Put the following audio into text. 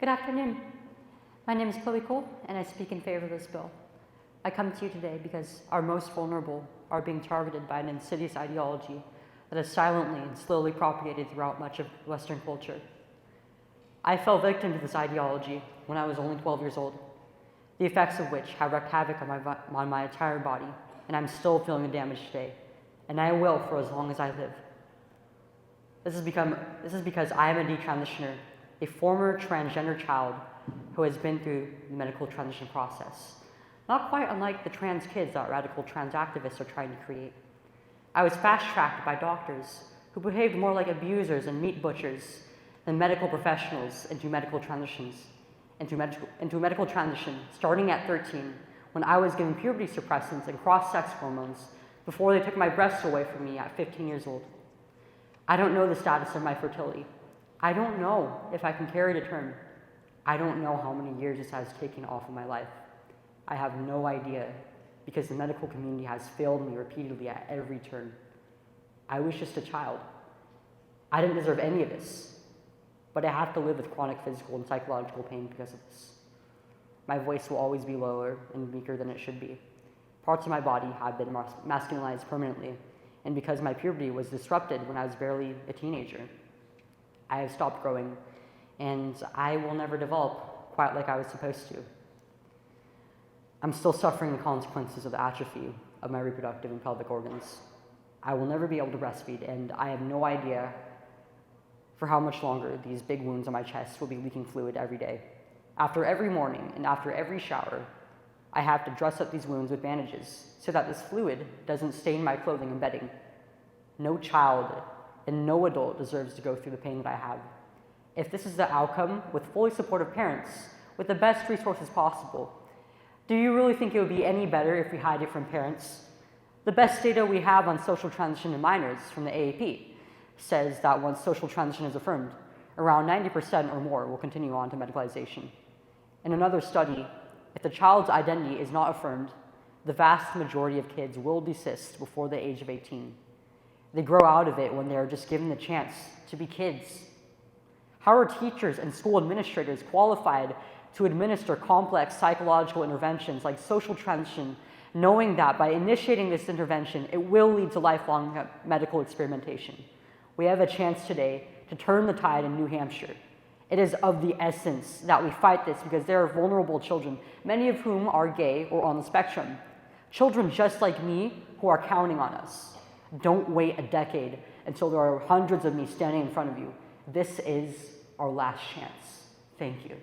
Good afternoon. My name is Chloe Cole, and I speak in favor of this bill. I come to you today because our most vulnerable are being targeted by an insidious ideology that is silently and slowly propagated throughout much of Western culture. I fell victim to this ideology when I was only 12 years old, the effects of which have wreaked havoc on my entire body, and I'm still feeling the damage today, and I will for as long as I live. This is because I am a detransitioner, a former transgender child who has been through the medical transition process, not quite unlike the trans kids that radical trans activists are trying to create. I was fast-tracked by doctors who behaved more like abusers and meat butchers than medical professionals into medical transition starting at 13 when I was given puberty suppressants and cross-sex hormones before they took my breasts away from me at 15 years old. I don't know the status of my fertility. I don't know if I can carry to term. I don't know how many years this has taken off of my life. I have no idea because the medical community has failed me repeatedly at every turn. I was just a child. I didn't deserve any of this, but I have to live with chronic physical and psychological pain because of this. My voice will always be lower and weaker than it should be. Parts of my body have been masculinized permanently, and because my puberty was disrupted when I was barely a teenager, I have stopped growing, and I will never develop quite like I was supposed to. I'm still suffering the consequences of the atrophy of my reproductive and pelvic organs. I will never be able to breastfeed, and I have no idea for how much longer these big wounds on my chest will be leaking fluid every day. After every morning and after every shower, I have to dress up these wounds with bandages so that this fluid doesn't stain my clothing and bedding. No child and no adult deserves to go through the pain that I have. If this is the outcome with fully supportive parents, with the best resources possible, do you really think it would be any better if we hide it from parents? The best data we have on social transition in minors from the AAP says that once social transition is affirmed, around 90% or more will continue on to medicalization. In another study, if the child's identity is not affirmed, the vast majority of kids will desist before the age of 18. They grow out of it when they are just given the chance to be kids. How are teachers and school administrators qualified to administer complex psychological interventions like social transition, knowing that by initiating this intervention, it will lead to lifelong medical experimentation? We have a chance today to turn the tide in New Hampshire. It is of the essence that we fight this because there are vulnerable children, many of whom are gay or on the spectrum. Children just like me who are counting on us. Don't wait a decade until there are hundreds of me standing in front of you. This is our last chance. Thank you.